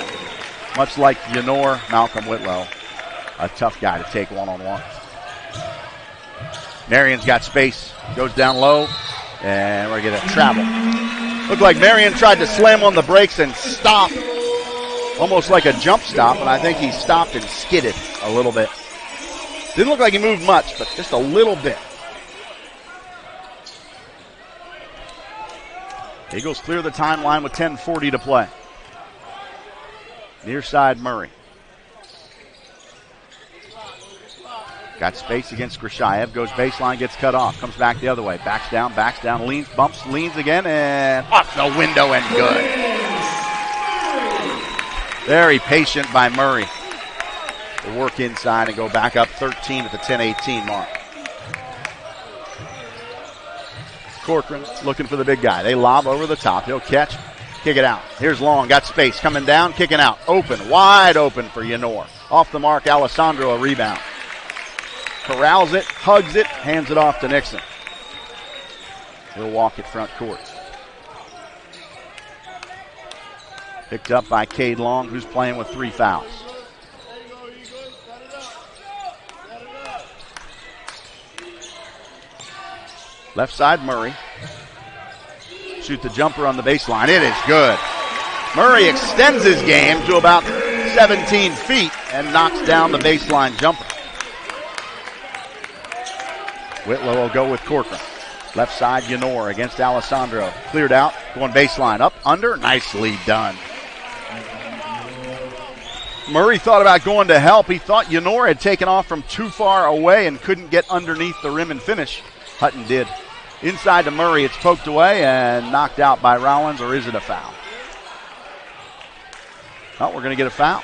Much like Yenor, Malcolm Whitlow. A tough guy to take one-on-one. Marion's got space. Goes down low. And we're going to travel. Looked like Marion tried to slam on the brakes and stop. Almost like a jump stop. And I think he stopped and skidded a little bit. Didn't look like he moved much, but just a little bit. Eagles clear the timeline with 10:40 to play. Near side Murray. Got space against Grishayev. Goes baseline, gets cut off. Comes back the other way. Backs down, leans, bumps, leans again, and off the window and good. Very patient by Murray. To work inside and go back up 13 at the 10-18 mark. Corcoran looking for the big guy. They lob over the top. He'll catch, kick it out. Here's Long, got space, coming down, kicking out. Open, wide open for Yenor. Off the mark, Alessandro, a rebound. Corrals it, hugs it, hands it off to Nixon. He'll walk it front court. Picked up by Cade Long, who's playing with 3 fouls. Left side, Murray. Shoot the jumper on the baseline. It is good. Murray extends his game to about 17 feet and knocks down the baseline jumper. Whitlow will go with Corcoran. Left side, Yenor against Alessandro. Cleared out, going baseline. Up, under, nicely done. Murray thought about going to help. He thought Yenor had taken off from too far away and couldn't get underneath the rim and finish. Hutton did. Inside to Murray, it's poked away and knocked out by Rollins, or is it a foul? Oh, we're going to get a foul.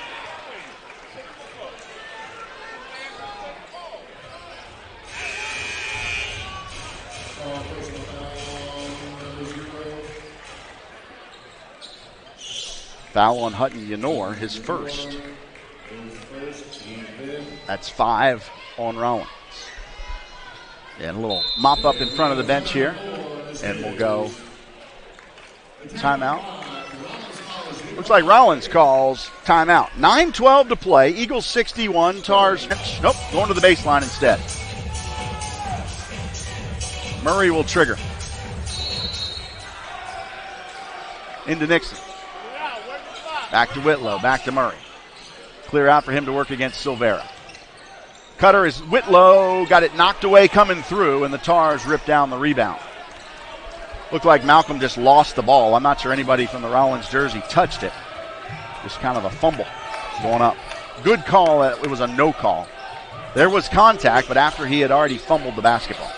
Foul on Hutton Yenor, his first. That's 5 on Rollins. And a little mop up in front of the bench here. And we'll go timeout. Looks like Rollins calls timeout. 9:12 to play. Eagles 61. Tars, nope, going to the baseline instead. Murray will trigger. Into Nixon. Back to Whitlow, back to Murray. Clear out for him to work against Silvera. Cutter is Whitlow, got it knocked away coming through, and the Tars ripped down the rebound. Looked like Malcolm just lost the ball. I'm not sure anybody from the Rollins jersey touched it. Just kind of a fumble going up. Good call. It was a no call. There was contact, but after he had already fumbled the basketball.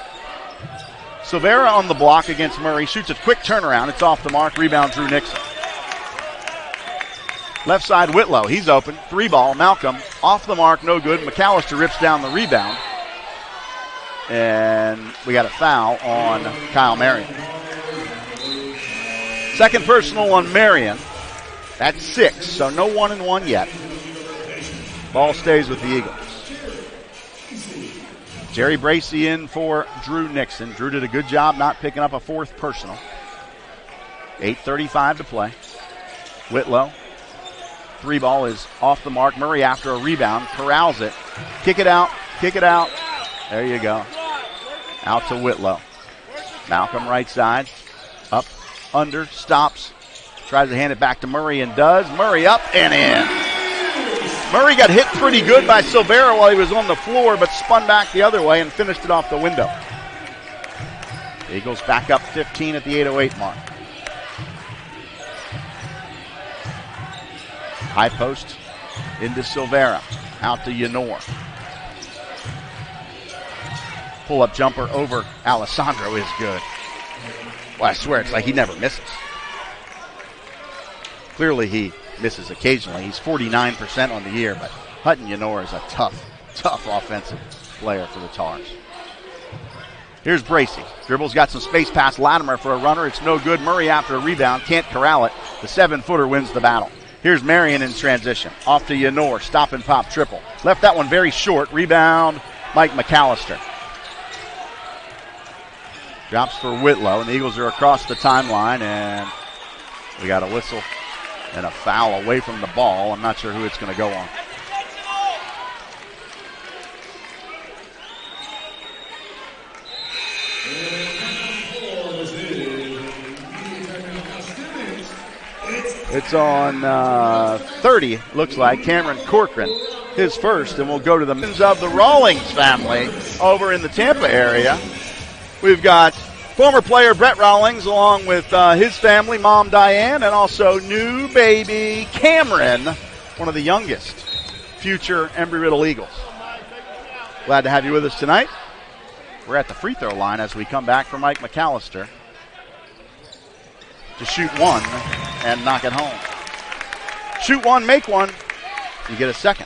Silvera on the block against Murray. Shoots a quick turnaround. It's off the mark. Rebound, Drew Nixon. Left side, Whitlow. He's open. 3 ball. Malcolm off the mark. No good. McAllister rips down the rebound. And we got a foul on Kyle Marion. Second personal on Marion. That's 6, so no 1-and-1 yet. Ball stays with the Eagles. Jerry Bracey in for Drew Nixon. Drew did a good job not picking up a 4th personal. 8:35 to play. Whitlow. 3 ball is off the mark. Murray after a rebound. Corrals it. Kick it out. Kick it out. There you go. Out to Whitlow. Malcolm right side. Up. Under. Stops. Tries to hand it back to Murray and does. Murray up and in. Murray got hit pretty good by Silvera while he was on the floor, but spun back the other way and finished it off the window. Eagles back up 15 at the 8:08 mark. High post into Silvera. Out to Yenor. Pull-up jumper over Alessandro is good. Well, I swear, it's like he never misses. Clearly he misses occasionally. He's 49% on the year, but Hutton Yenor is a tough offensive player for the Tars. Here's Bracey. Dribble's got some space past Latimer for a runner. It's no good. Murray after a rebound. Can't corral it. The 7-footer wins the battle. Here's Marion in transition. Off to Yenor. Stop and pop triple. Left that one very short. Rebound, Mike McAllister. Drops for Whitlow, and the Eagles are across the timeline, and we got a whistle and a foul away from the ball. I'm not sure who it's going to go on. It's on 30, looks like. Cameron Corcoran, his first, and we'll go to the men's of the Rawlings family over in the Tampa area. We've got former player Brett Rawlings along with his family, mom Diane, and also new baby Cameron, one of the youngest future Embry-Riddle Eagles. Glad to have you with us tonight. We're at the free throw line as we come back for Mike McAllister to shoot one and knock it home. Shoot one, make one, you get a second.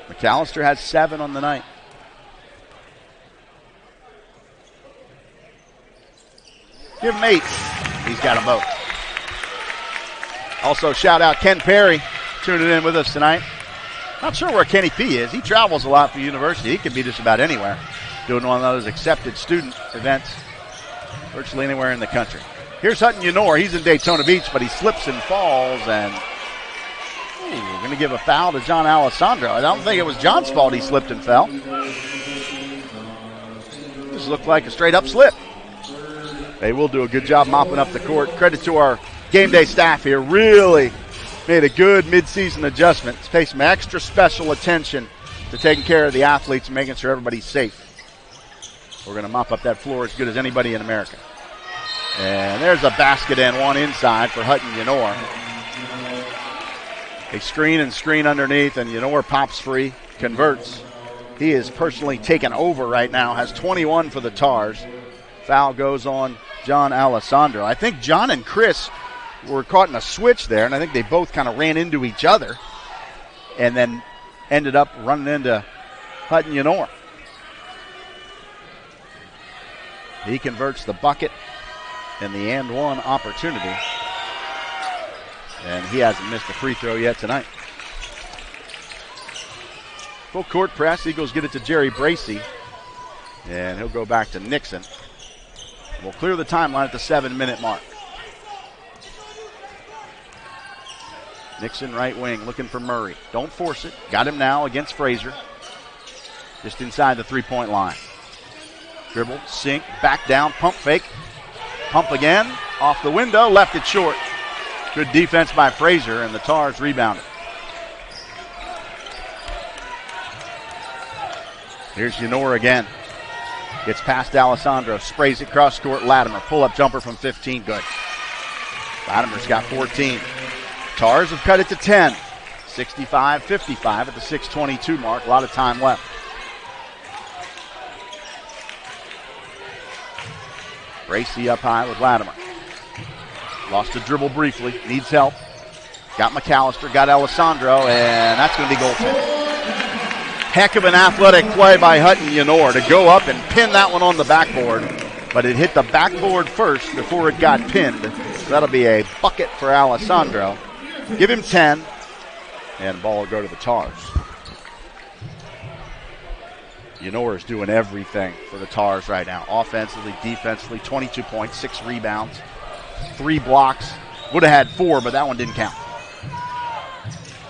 McAllister has 7 on the night. Give him 8. He's got them both. Also, shout out Ken Perry tuning in with us tonight. Not sure where Kenny P is. He travels a lot for university. He could be just about anywhere doing one of those accepted student events virtually anywhere in the country. Here's Hutton Yenor. He's in Daytona Beach, but he slips and falls, and we're going to give a foul to John Alessandro. I don't think it was John's fault he slipped and fell. This looked like a straight-up slip. They will do a good job mopping up the court. Credit to our game day staff here. Really made a good midseason adjustment. It's paid some extra special attention to taking care of the athletes and making sure everybody's safe. We're going to mop up that floor as good as anybody in America. And there's a basket and one inside for Hutton Yenor. They screen and screen underneath, and Yenor pops free, converts. He is personally taken over right now, has 21 for the Tars. Foul goes on John Alessandro. I think John and Chris were caught in a switch there, and I think they both kind of ran into each other and then ended up running into Hutton Yenor. He converts the bucket and the and one opportunity. And he hasn't missed a free throw yet tonight. Full court press. Eagles get it to Jerry Bracey. And he'll go back to Nixon. We'll clear the timeline at the 7-minute mark. Nixon right wing looking for Murray. Don't force it. Got him now against Frazier. Just inside the three-point line. Dribble, sink, back down, pump fake. Pump again, off the window, left it short. Good defense by Frazier, and the Tars rebounded. Here's Yenor again. Gets past Alessandro, sprays it cross court. Latimer, pull-up jumper from 15, good. Latimer's got 14. Tars have cut it to 10. 65-55 at the 6:22 mark. A lot of time left. Bracey up high with Latimer. Lost a dribble briefly. Needs help. Got McAllister. Got Alessandro. And that's going to be goaltending. Heck of an athletic play by Hutton Yenor to go up and pin that one on the backboard. But it hit the backboard first before it got pinned. So that'll be a bucket for Alessandro. Give him 10. And the ball will go to the Tars. Yenor is doing everything for the Tars right now. Offensively, defensively, 22 points, 6 rebounds, 3 blocks. Would have had 4, but that one didn't count.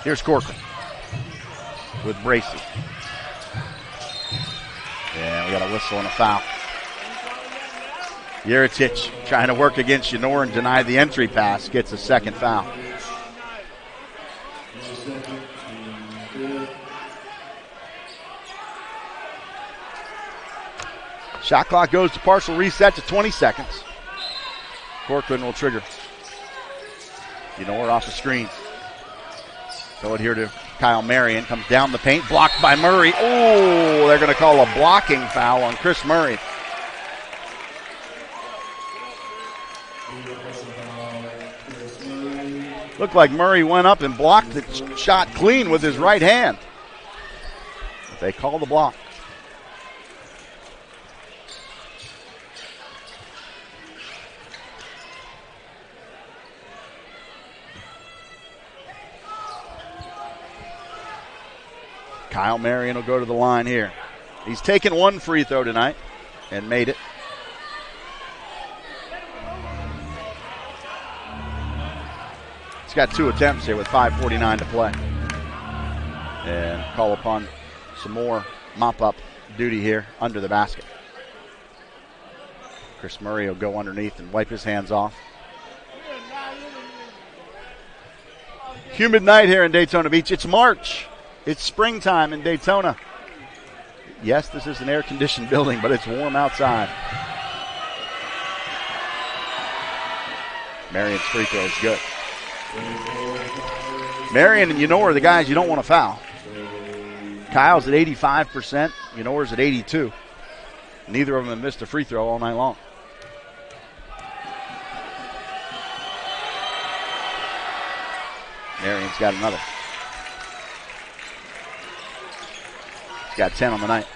Here's Corcoran with Bracey. And we got a whistle and a foul. Yeritich trying to work against Yenor and deny the entry pass. Gets a second foul. Shot clock goes to partial reset to 20 seconds. Corcoran will trigger. Yenor off the screen. Throw it here to Kyle Marion. Comes down the paint. Blocked by Murray. Oh, they're going to call a blocking foul on Chris Murray. Looked like Murray went up and blocked the shot clean with his right hand. But they call the block. Kyle Marion will go to the line here. He's taken one free throw tonight and made it. He's got 2 attempts here with 5:49 to play. And call upon some more mop-up duty here under the basket. Chris Murray will go underneath and wipe his hands off. Humid night here in Daytona Beach. It's March. It's springtime in Daytona. Yes, this is an air-conditioned building, but it's warm outside. Marion's free throw is good. Marion and Yenor are the guys you don't want to foul. Kyle's at 85%. Yenor's at 82%. Neither of them have missed a free throw all night long. Marion's got another. He's got 10 on the night.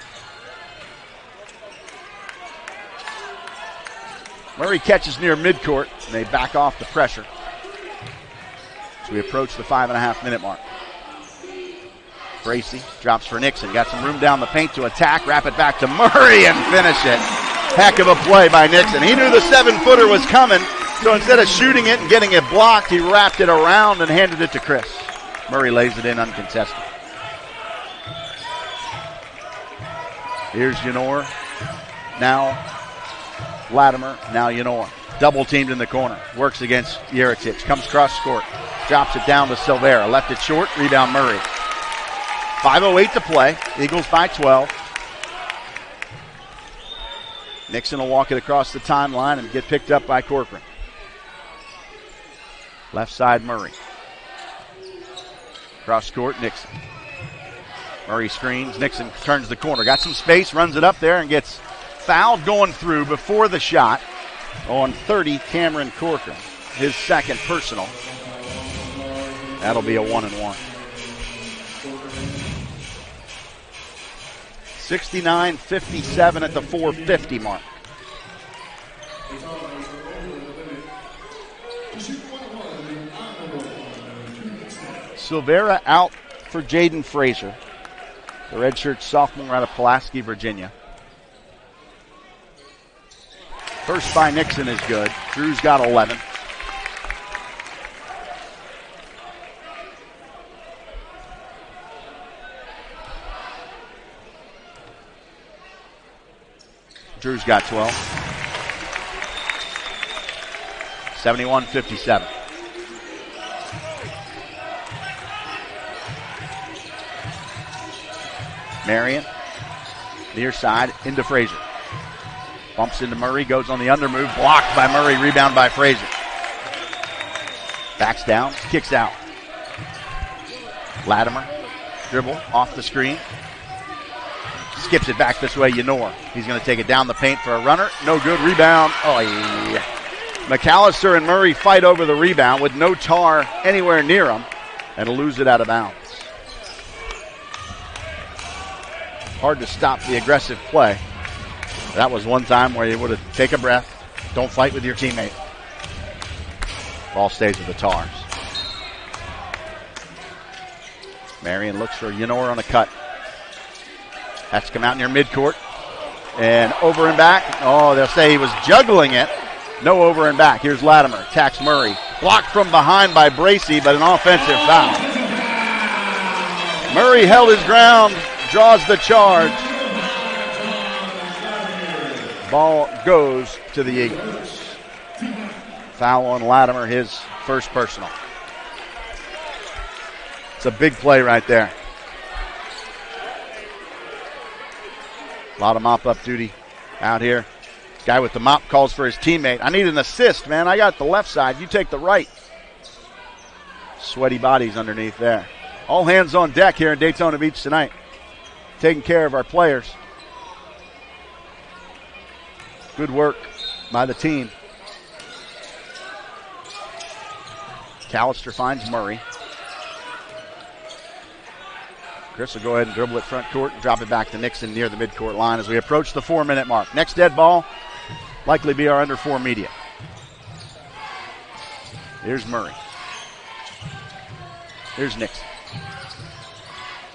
Murray catches near midcourt, and they back off the pressure as we approach the 5.5-minute mark. Bracy drops for Nixon. Got some room down the paint to attack. Wrap it back to Murray and finish it. Heck of a play by Nixon. He knew the 7-footer was coming, so instead of shooting it and getting it blocked, he wrapped it around and handed it to Chris. Murray lays it in uncontested. Here's Yenor. Now Latimer. Now Yenor. Double teamed in the corner. Works against Jeritic. Comes cross court. Drops it down to Silvera. Left it short. Rebound Murray. 5:08 to play. Eagles by 12. Nixon will walk it across the timeline and get picked up by Corcoran. Left side Murray. Cross court Nixon. Murray screens. Nixon turns the corner. Got some space. Runs it up there and gets fouled going through before the shot on 30, Cameron Corcoran. His second personal. That'll be a 1-and-1. 69-57 at the 4:50 mark. Silvera out for Jaden Frazier, the redshirt sophomore out of Pulaski, Virginia. First by Nixon is good. Drew's got 11. Drew's got 12. 71-57. Marion, near side, into Frazier. Bumps into Murray, goes on the under move, blocked by Murray, rebound by Frazier. Backs down, kicks out. Latimer, dribble, off the screen. Skips it back this way, Yenor. He's going to take it down the paint for a runner. No good, rebound. Oh, yeah. McAllister and Murray fight over the rebound with no Tar anywhere near him and lose it out of bounds. Hard to stop the aggressive play. That was one time where you would have take a breath. Don't fight with your teammate. Ball stays with the Tars. Marion looks for Yenor on a cut. Has to come out near midcourt. And over and back. Oh, they'll say he was juggling it. No over and back. Here's Latimer. Attacks Murray. Blocked from behind by Bracy, but an offensive foul. Murray held his ground. Draws the charge. Ball goes to the Eagles. Foul on Latimer, his first personal. It's a big play right there. A lot of mop-up duty out here. Guy with the mop calls for his teammate. I need an assist, man. I got the left side. You take the right. Sweaty bodies underneath there. All hands on deck here in Daytona Beach tonight. Taking care of our players. Good work by the team. McAllister finds Murray. Chris will go ahead and dribble it front court and drop it back to Nixon near the midcourt line as we approach the 4-minute mark. Next dead ball, likely be our under 4 media. Here's Murray. Here's Nixon.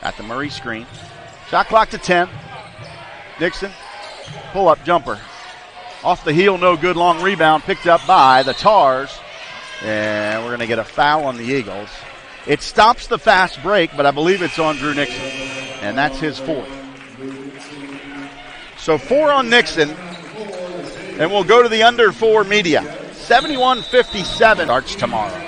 Got the Murray screen. Shot clock to 10. Nixon, pull-up jumper. Off the heel, no good. Long rebound picked up by the Tars. And we're going to get a foul on the Eagles. It stops the fast break, but I believe it's on Drew Nixon. And that's his fourth. So 4 on Nixon. And we'll go to the under 4 media. 71-57 starts tomorrow.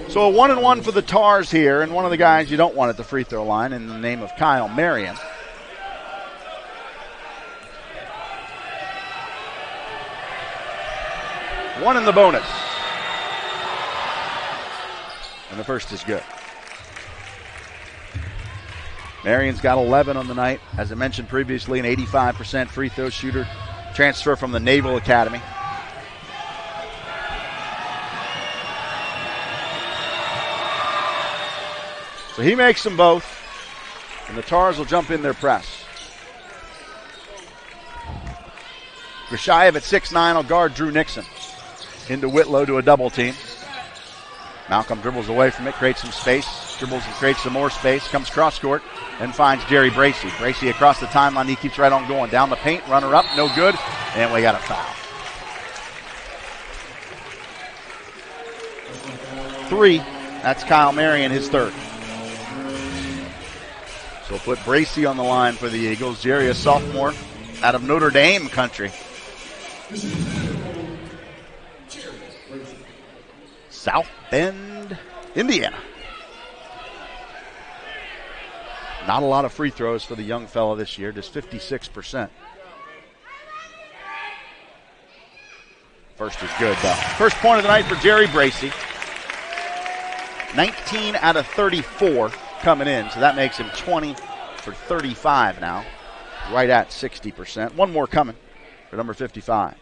So a 1-1 for the Tars here, and one of the guys you don't want at the free throw line in the name of Kyle Marion. One in the bonus. And the first is good. Marion's got 11 on the night. As I mentioned previously, an 85% free throw shooter. Transfer from the Naval Academy. So he makes them both, and the Tars will jump in their press. Grashayev at 6'9" will guard Drew Nixon. Into Whitlow to a double team. Malcolm dribbles away from it, creates some space, dribbles and creates some more space, comes cross court and finds Jerry Bracey. Bracey across the timeline, he keeps right on going. Down the paint, runner up, no good, and we got a foul. 3, that's Kyle Marion, his third. So we'll put Bracey on the line for the Eagles. Jerry, a sophomore out of Notre Dame country. South Bend, Indiana. Not a lot of free throws for the young fella this year, just 56%. First is good, though. First point of the night for Jerry Bracey. 19 out of 34 coming in, so that makes him 20 for 35 now. Right at 60%. One more coming for number 55.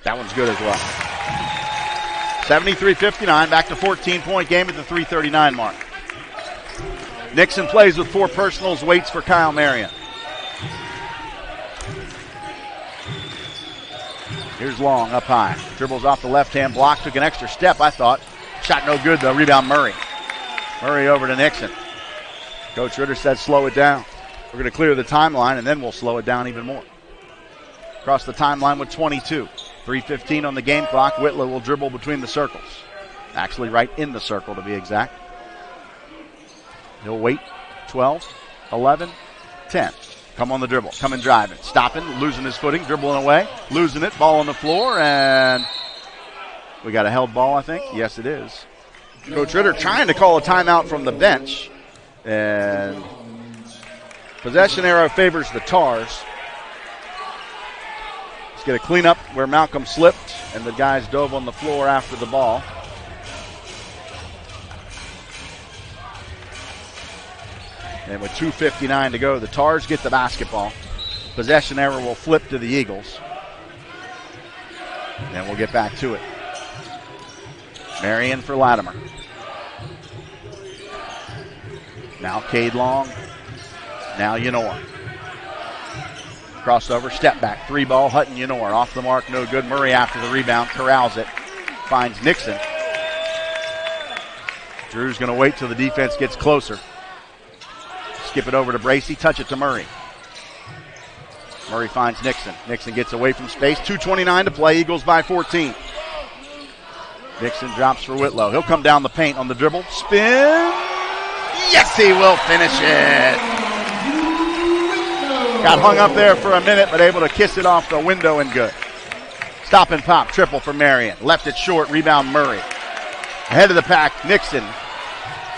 That one's good as well. 73-59, back to 14-point game at the 3:39 mark. Nixon plays with 4 personals, waits for Kyle Marion. Here's Long up high. Dribbles off the left-hand block, took an extra step, I thought. Shot no good, though. Rebound Murray. Murray over to Nixon. Coach Ritter said slow it down. We're going to clear the timeline, and then we'll slow it down even more. Across the timeline with 22. 3:15 on the game clock. Whitlow will dribble between the circles. Actually right in the circle to be exact. He'll wait. 12, 11, 10. Come on the dribble. Come and drive it. Stopping, losing his footing, dribbling away, losing it. Ball on the floor, and we got a held ball, I think. Yes, it is. Coach Ritter trying to call a timeout from the bench. And possession arrow favors the Tars. Let's get a cleanup where Malcolm slipped, and the guys dove on the floor after the ball. And with 2:59 to go, the Tars get the basketball. Possession arrow will flip to the Eagles. And we'll get back to it. Marion for Latimer. Now Cade Long. Now Yenor. Crossover, step back, 3 ball, Hutton Yenor. Off the mark, no good. Murray after the rebound, corrals it. Finds Nixon. Drew's going to wait till the defense gets closer. Skip it over to Bracey, touch it to Murray. Murray finds Nixon. Nixon gets away from space. 2:29 to play, Eagles by 14. Nixon drops for Whitlow. He'll come down the paint on the dribble. Spin. Yes, he will finish it. Got hung up there for a minute, but able to kiss it off the window and good. Stop and pop, triple for Marion. Left it short, rebound Murray. Ahead of the pack, Nixon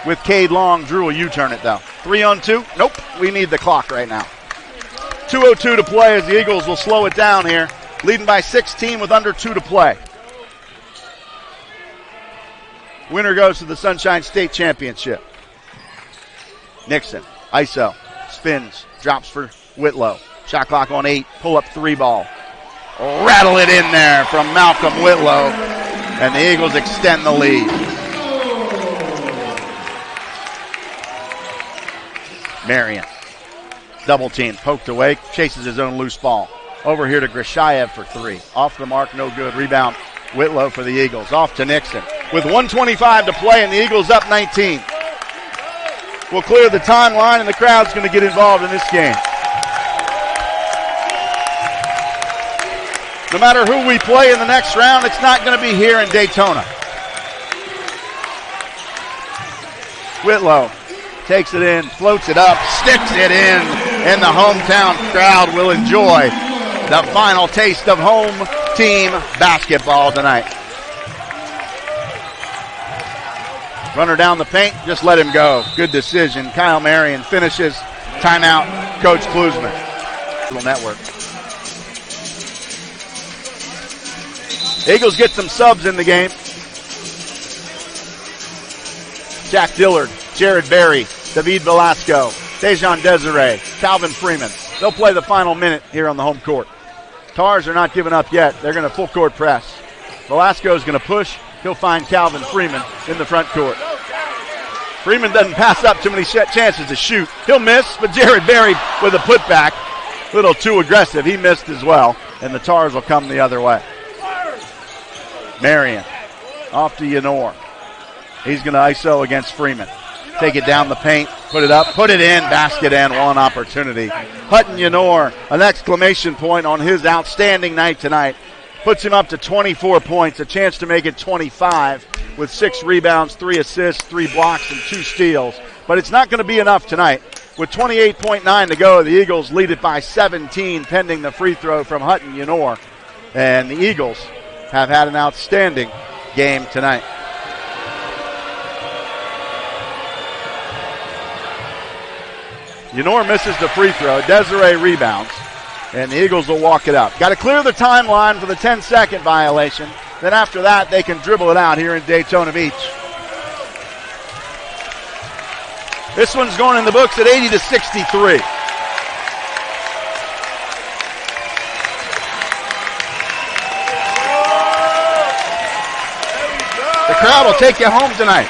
with Cade Long. Drew will U-turn it, though. 3-on-2? Nope, we need the clock right now. 2:02 to play as the Eagles will slow it down here. Leading by 16 with under 2 to play. Winner goes to the Sunshine State Championship. Nixon, ISO, spins, drops for Whitlow. Shot clock on 8, pull up 3 ball. Rattle it in there from Malcolm Whitlow, and the Eagles extend the lead. Marion, double team, poked away, chases his own loose ball. Over here to Grashayev for 3. Off the mark, no good. Rebound, Whitlow for the Eagles. Off to Nixon with 1:25 to play, and the Eagles up 19. will clear the timeline, and the crowd's going to get involved in this game. No matter who we play in the next round, it's not going to be here in Daytona. Whitlow takes it in, floats it up, sticks it in, and the hometown crowd will enjoy the final taste of home team basketball tonight. Runner down the paint, just let him go. Good decision. Kyle Marion finishes. Timeout, Coach Klusman. Network. Eagles get some subs in the game. Jack Dillard, Jared Berry, David Velasco, Dejan Desiree, Calvin Freeman. They'll play the final minute here on the home court. Tars are not giving up yet. They're going to full court press. Velasco is going to push. He'll find Calvin Freeman in the front court. Freeman doesn't pass up too many chances to shoot. He'll miss, but Jared Berry with a putback. A little too aggressive. He missed as well, and the Tars will come the other way. Marion off to Yenor. He's going to ISO against Freeman. Take it down the paint, put it up, put it in, basket and one opportunity. Hutton Yenor, an exclamation point on his outstanding night tonight. Puts him up to 24 points, a chance to make it 25 with 6 rebounds, 3 assists, 3 blocks, and 2 steals. But it's not going to be enough tonight. With 28.9 to go, the Eagles lead it by 17 pending the free throw from Hutton Yenor. And the Eagles have had an outstanding game tonight. Yenor misses the free throw. Desiree rebounds. And the Eagles will walk it up. Got to clear the timeline for the 10-second violation. Then after that, they can dribble it out here in Daytona Beach. This one's going in the books at 80-63. The crowd will take you home tonight.